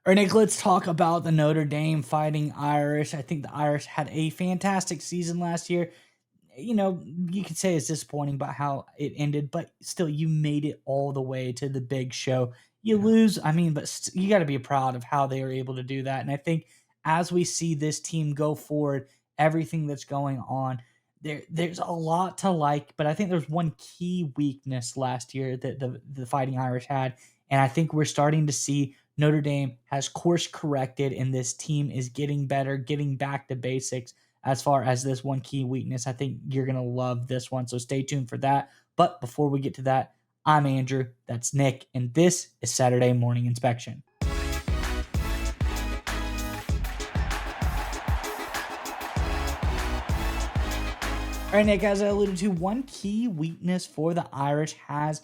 All right, Nick, let's talk about the Notre Dame Fighting Irish. I think the Irish had a fantastic season last year. You could say it's disappointing about how it ended, but still, you made it all the way to the big show. You Yeah. lose, but you got to be proud of how they were able to do that. And I think as we see this team go forward, everything that's going on, there's a lot to like, but I think there's one key weakness last year that the Fighting Irish had, and I think we're starting to see Notre Dame has course corrected, and this team is getting better, getting back to basics as far as this one key weakness. I think you're going to love this one. So stay tuned for that. But before we get to that, I'm Andrew. That's Nick. And this is Saturday Morning Inspection. All right, Nick, as I alluded to, one key weakness for the Irish has,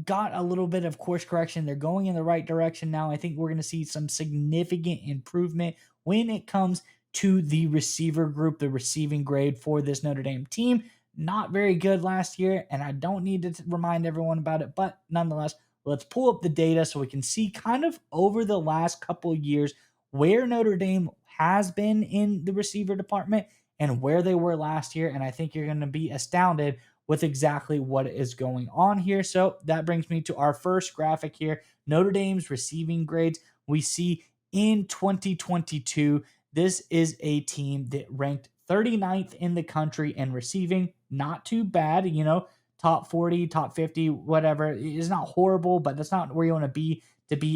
got a little bit of course correction. They're going in the right direction now. I think we're going to see some significant improvement when it comes to the receiver group, the receiving grade for this Notre Dame team. Not very good last year, and I don't need to remind everyone about it, but nonetheless, let's pull up the data so we can see kind of over the last couple years where Notre Dame has been in the receiver department and where they were last year. And I think you're going to be astounded with exactly what is going on here. So that brings me to our first graphic here. Notre Dame's receiving grades. We see in 2022, this is a team that ranked 39th in the country in receiving. Not too bad, top 40, top 50, whatever. It's not horrible, but that's not where you want to be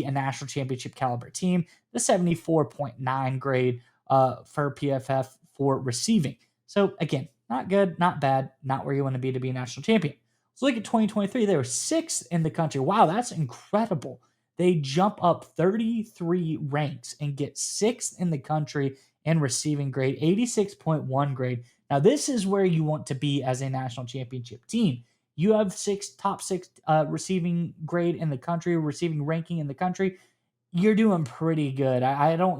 a national championship caliber team. The 74.9 grade for PFF for receiving. So again, not good, not bad, not where you want to be a national champion. So look at 2023, they were sixth in the country. Wow, that's incredible. They jump up 33 ranks and get sixth in the country in receiving grade, 86.1 grade. Now, this is where you want to be as a national championship team. You have top six receiving grade in the country, receiving ranking in the country. You're doing pretty good.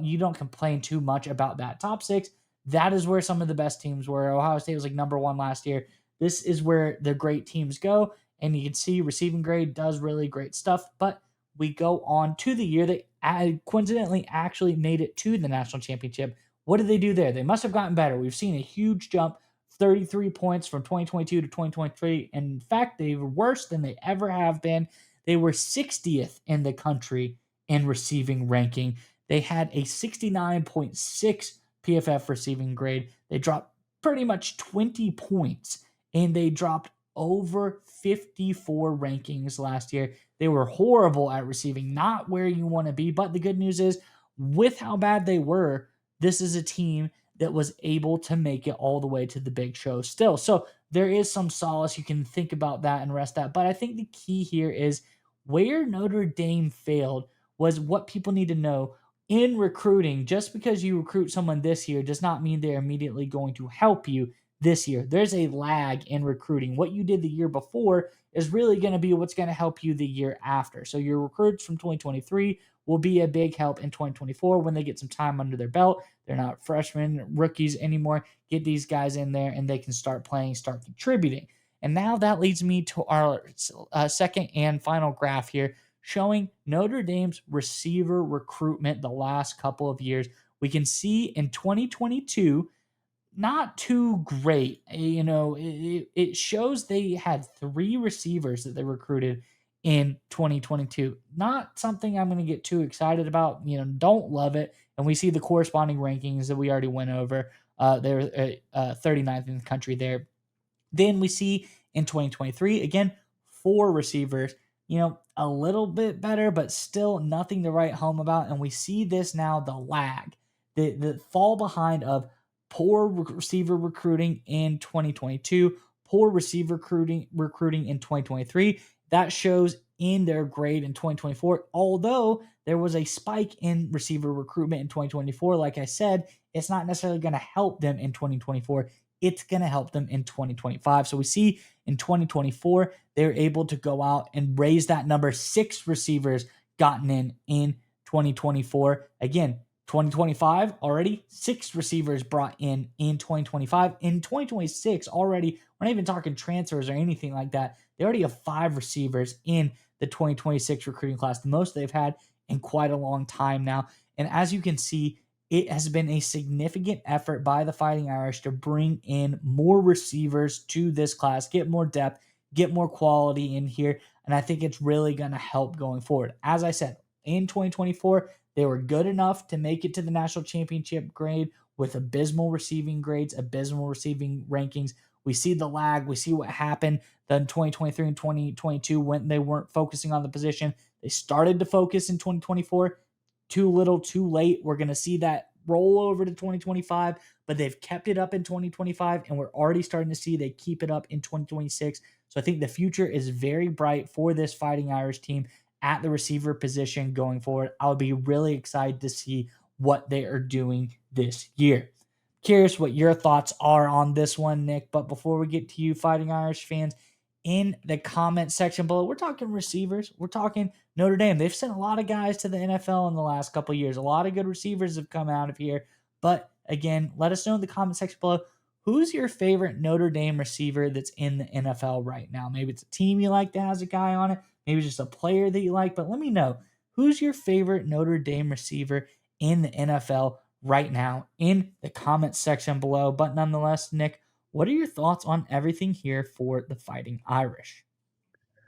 You don't complain too much about that top six. That is where some of the best teams were. Ohio State was like number one last year. This is where the great teams go, and you can see receiving grade does really great stuff. But we go on to the year that coincidentally actually made it to the national championship. What did they do there? They must have gotten better. We've seen a huge jump, 33 points from 2022 to 2023. And in fact, they were worse than they ever have been. They were 60th in the country in receiving ranking. They had a 69.6 PFF receiving grade. They dropped pretty much 20 points, and they dropped over 54 rankings last year. They were horrible at receiving, not where you want to be. But the good news is, with how bad they were, this is a team that was able to make it all the way to the big show still. So there is some solace. You can think about that and rest that. But I think the key here is where Notre Dame failed was what people need to know in recruiting. Just because you recruit someone this year does not mean they're immediately going to help you this year. There's a lag in recruiting. What you did the year before is really going to be what's going to help you the year after. So your recruits from 2023 will be a big help in 2024 when they get some time under their belt. They're not freshmen, rookies anymore. Get these guys in there and they can start playing, start contributing. And now that leads me to our second and final graph here, showing Notre Dame's receiver recruitment the last couple of years. We can see in 2022, not too great. It shows they had three receivers that they recruited in 2022. Not something I'm going to get too excited about. Don't love it. And we see the corresponding rankings that we already went over. They're 39th in the country there. Then we see in 2023, again, four receivers, a little bit better, but still nothing to write home about. And we see this now, the lag, the fall behind of poor receiver recruiting in 2022, poor receiver recruiting in 2023. That shows in their grade in 2024. Although there was a spike in receiver recruitment in 2024, like I said, it's not necessarily going to help them in 2024. It's going to help them in 2025. So we see in 2024, they're able to go out and raise that number. 6 receivers gotten in 2024. Again, 2025 already 6 receivers brought in 2025. In 2026 already, we're not even talking transfers or anything like that. They already have 5 receivers in the 2026 recruiting class, the most they've had in quite a long time now. And as you can see, it has been a significant effort by the Fighting Irish to bring in more receivers to this class, get more depth, get more quality in here. And I think it's really going to help going forward. As I said, in 2024, they were good enough to make it to the national championship grade with abysmal receiving grades, abysmal receiving rankings. We see the lag. We see what happened then 2023 and 2022 when they weren't focusing on the position. They started to focus in 2024. Too little, too late. We're going to see that roll over to 2025, but they've kept it up in 2025, and we're already starting to see they keep it up in 2026. So I think the future is very bright for this Fighting Irish team at the receiver position going forward. I'll be really excited to see what they are doing this year. Curious what your thoughts are on this one, Nick. But before we get to you, Fighting Irish fans, in the comment section below, we're talking receivers. We're talking Notre Dame. They've sent a lot of guys to the NFL in the last couple of years. A lot of good receivers have come out of here. But again, let us know in the comment section below, who's your favorite Notre Dame receiver that's in the NFL right now? Maybe it's a team you like that has a guy on it. Maybe just a player that you like. But let me know, who's your favorite Notre Dame receiver in the NFL right now in the comment section below. But nonetheless, Nick, what are your thoughts on everything here for the Fighting Irish?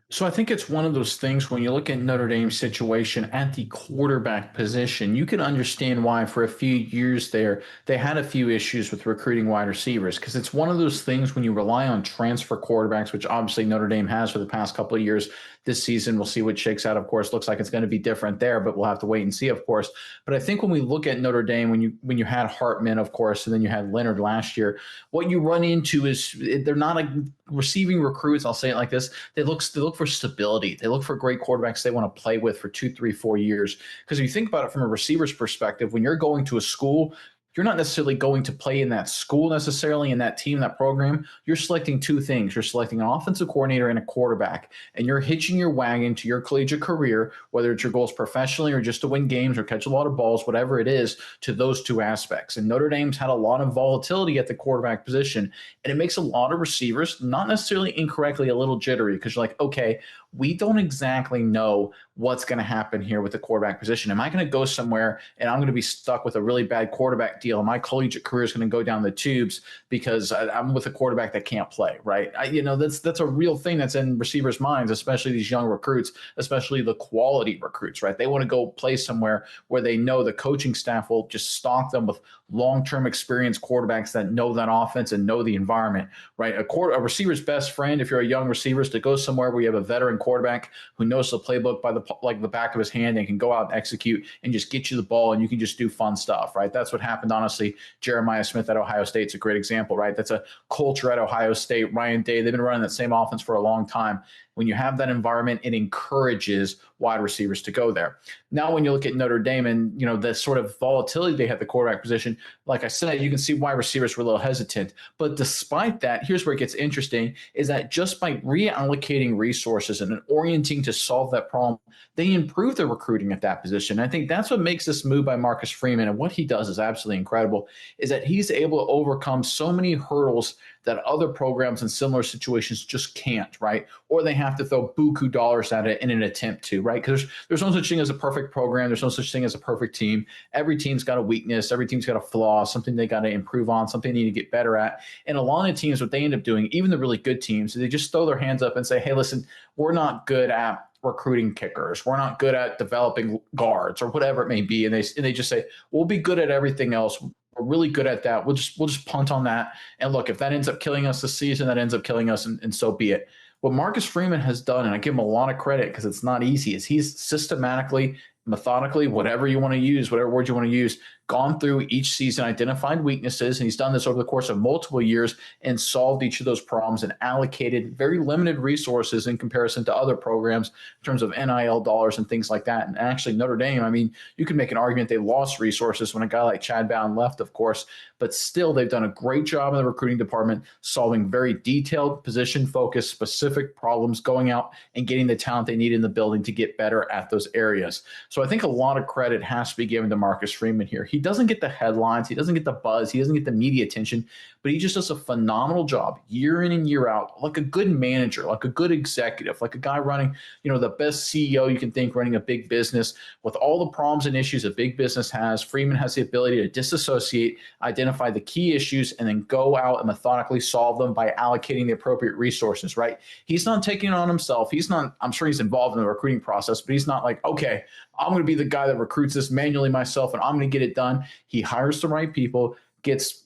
So I think it's one of those things when you look at Notre Dame's situation at the quarterback position, you can understand why for a few years there they had a few issues with recruiting wide receivers because it's one of those things when you rely on transfer quarterbacks, which obviously Notre Dame has for the past couple of years. This season, we'll see what shakes out. Of course, looks like it's going to be different there, but we'll have to wait and see, of course. But I think when we look at Notre Dame, when you had Hartman, of course, and then you had Leonard last year, what you run into is they're not a receiving recruits. I'll say it like this: they look for stability. They look for great quarterbacks they want to play with for 2, 3, 4 years. Because if you think about it from a receiver's perspective, when you're going to a school, you're not necessarily going to play in that school necessarily, in that team, that program. You're selecting two things. You're selecting an offensive coordinator and a quarterback, and you're hitching your wagon to your collegiate career, whether it's your goals professionally or just to win games or catch a lot of balls, whatever it is, to those two aspects. And Notre Dame's had a lot of volatility at the quarterback position, and it makes a lot of receivers, not necessarily incorrectly, a little jittery because you're like, okay, we don't exactly know what's going to happen here with the quarterback position. Am I going to go somewhere and I'm going to be stuck with a really bad quarterback deal? My collegiate career is going to go down the tubes because I'm with a quarterback that can't play, right? That's a real thing that's in receivers' minds, especially these young recruits, especially the quality recruits, right? They want to go play somewhere where they know the coaching staff will just stock them with long-term experienced quarterbacks that know that offense and know the environment, right? A receiver's best friend, if you're a young receiver, is to go somewhere where you have a veteran quarterback who knows the playbook by the back of his hand and can go out and execute and just get you the ball and you can just do fun stuff, right? That's what happened, honestly. Jeremiah Smith at Ohio State's a great example, right? That's a culture at Ohio State. Ryan Day, they've been running that same offense for a long time. When you have that environment, it encourages wide receivers to go there. Now, when you look at Notre Dame and the sort of volatility they had at the quarterback position, like I said, you can see why receivers were a little hesitant. But despite that, here's where it gets interesting: is that just by reallocating resources and orienting to solve that problem, they improve the recruiting at that position. And I think that's what makes this move by Marcus Freeman, and what he does is absolutely incredible, is that he's able to overcome so many hurdles that other programs in similar situations just can't, right? Or they have to throw buku dollars at it in an attempt to, right? Because there's no such thing as a perfect program. There's no such thing as a perfect team. Every team's got a weakness. Every team's got a flaw, something they got to improve on, something they need to get better at. And a lot of teams, what they end up doing, even the really good teams, they just throw their hands up and say, hey, listen, we're not good at recruiting kickers. We're not good at developing guards or whatever it may be. And they just say, we'll be good at everything else. We're really good at that. We'll just punt on that. And look, if that ends up killing us this season, that ends up killing us, and so be it. What Marcus Freeman has done, and I give him a lot of credit because it's not easy, is he's systematically, methodically, whatever you want to use, whatever word you want to use, gone through each season, identified weaknesses, and he's done this over the course of multiple years and solved each of those problems and allocated very limited resources in comparison to other programs in terms of NIL dollars and things like that. And actually, Notre Dame, I mean, you can make an argument they lost resources when a guy like Chad Bowen left, of course, but still they've done a great job in the recruiting department, solving very detailed, position-focused, specific problems, going out and getting the talent they need in the building to get better at those areas. So I think a lot of credit has to be given to Marcus Freeman here. He doesn't get the headlines, he doesn't get the buzz, he doesn't get the media attention, but he just does a phenomenal job year in and year out, like a good manager, like a good executive, like a guy running, the best CEO you can think running a big business. With all the problems and issues a big business has, Freeman has the ability to disassociate, identify the key issues, and then go out and methodically solve them by allocating the appropriate resources, right? He's not taking it on himself. He's not, I'm sure he's involved in the recruiting process, but he's not like, okay, I'm going to be the guy that recruits this manually myself and I'm going to get it done. He hires the right people, puts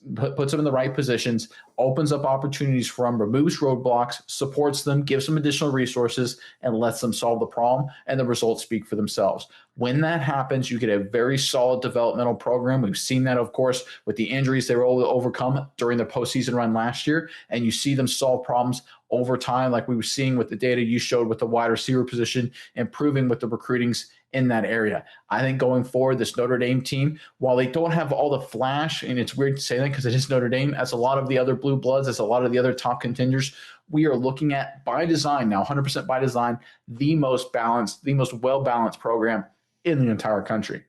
them in the right positions, opens up opportunities for them, removes roadblocks, supports them, gives them additional resources, and lets them solve the problem. And the results speak for themselves. When that happens, you get a very solid developmental program. We've seen that, of course, with the injuries they were able to overcome during the postseason run last year. And you see them solve problems over time, like we were seeing with the data you showed with the wide receiver position, improving with the recruitings in that area. I think going forward, this Notre Dame team, while they don't have all the flash, and it's weird to say that because it is Notre Dame, as a lot of the other blue bloods, as a lot of the other top contenders, we are looking at by design now, 100% by design, the most balanced, the most well-balanced program in the entire country.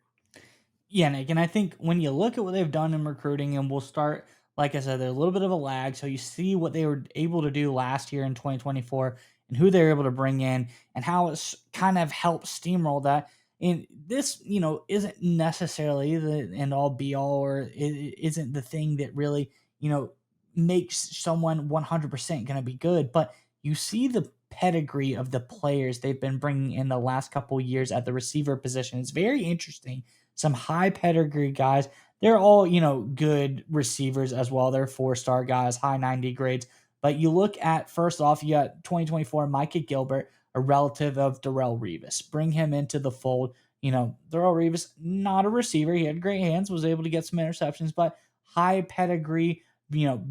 Yeah, Nick, and I think when you look at what they've done in recruiting, and we'll start, like I said, there's a little bit of a lag. So you see what they were able to do last year in 2024 and who they're able to bring in and how it's kind of helped steamroll that. And this, isn't necessarily the end all be all, or it isn't the thing that really, makes someone 100% going to be good. But you see the pedigree of the players they've been bringing in the last couple years at the receiver position. It's very interesting, some high pedigree guys. They're all, good receivers as well. They're 4-star guys, high 90 grades. But you look at, first off, you got 2024 Micah Gilbert, a relative of Darrelle Revis. Bring him into the fold. Darrelle Revis, not a receiver. He had great hands, was able to get some interceptions, but high pedigree,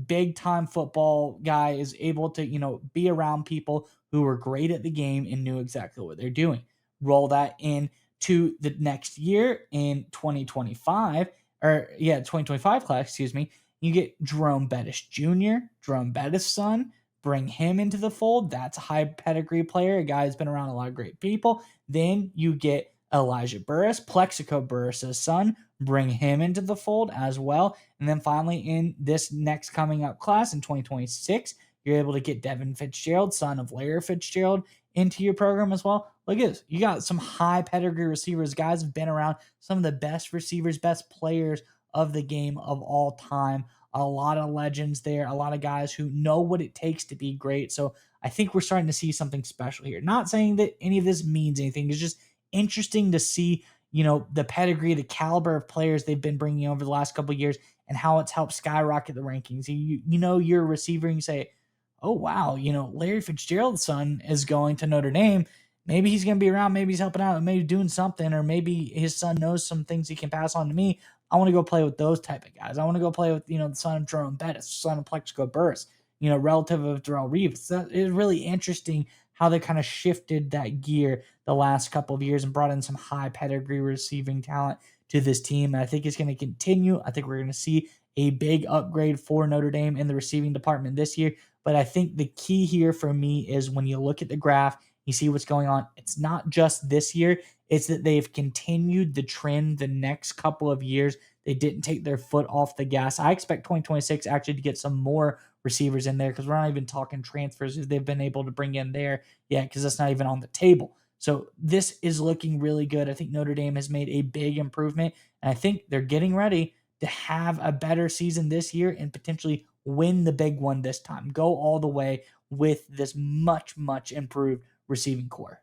big time football guy, is able to, be around people who were great at the game and knew exactly what they're doing. Roll that in to the next year in 2025 class, excuse me, you get Jerome Bettis Jr., Jerome Bettis' son, bring him into the fold. That's a high pedigree player, a guy who's been around a lot of great people. Then you get Elijah Burris, Plexico Burris' son, bring him into the fold as well. And then finally, in this next coming up class in 2026, you're able to get Devin Fitzgerald, son of Larry Fitzgerald, into your program as well. Look at this. You got some high pedigree receivers. Guys have been around, some of the best receivers, best players of the game of all time. A lot of legends there, a lot of guys who know what it takes to be great. So I think we're starting to see something special here. Not saying that any of this means anything. It's just interesting to see, the pedigree, the caliber of players they've been bringing over the last couple of years and how it's helped skyrocket the rankings. You're a receiver and you say, oh, wow, Larry Fitzgerald's son is going to Notre Dame. Maybe he's going to be around. Maybe he's helping out, maybe doing something, or maybe his son knows some things he can pass on to me. I want to go play with those type of guys. I want to go play with, the son of Jerome Bettis, son of Plexico Burris, relative of Darrelle Reeves. That is really interesting how they kind of shifted that gear the last couple of years and brought in some high pedigree receiving talent to this team. And I think it's going to continue. I think we're going to see a big upgrade for Notre Dame in the receiving department this year. But I think the key here for me is when you look at the graph, you see what's going on. It's not just this year. It's that they've continued the trend the next couple of years. They didn't take their foot off the gas. I expect 2026 actually to get some more receivers in there because we're not even talking transfers if they've been able to bring in there yet because that's not even on the table. So this is looking really good. I think Notre Dame has made a big improvement, and I think they're getting ready to have a better season this year and potentially win the big one this time. Go all the way with this much, much improved receiving core.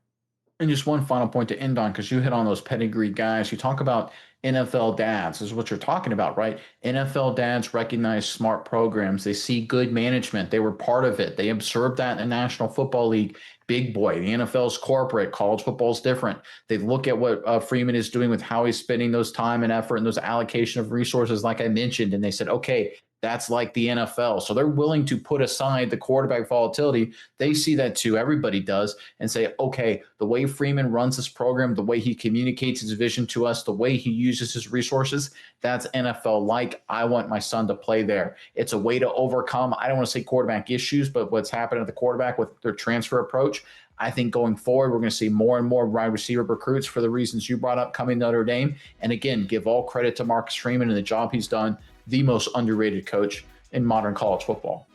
And just one final point to end on, because you hit on those pedigree guys. You talk about NFL dads. This is what you're talking about, right? NFL dads recognize smart programs. They see good management. They were part of it. They observed that in the National Football League. Big boy. The NFL's corporate. College football's different. They look at what Freeman is doing with how he's spending those time and effort and those allocation of resources, like I mentioned, and they said, okay, that's like the NFL. So they're willing to put aside the quarterback volatility. They see that too. Everybody does, and say, okay, the way Freeman runs this program, the way he communicates his vision to us, the way he uses his resources, that's NFL like. I want my son to play there. It's a way to overcome, I don't want to say quarterback issues, but what's happened at the quarterback with their transfer approach. I think going forward, we're going to see more and more wide receiver recruits for the reasons you brought up coming to Notre Dame. And again, give all credit to Marcus Freeman and the job he's done, the most underrated coach in modern college football.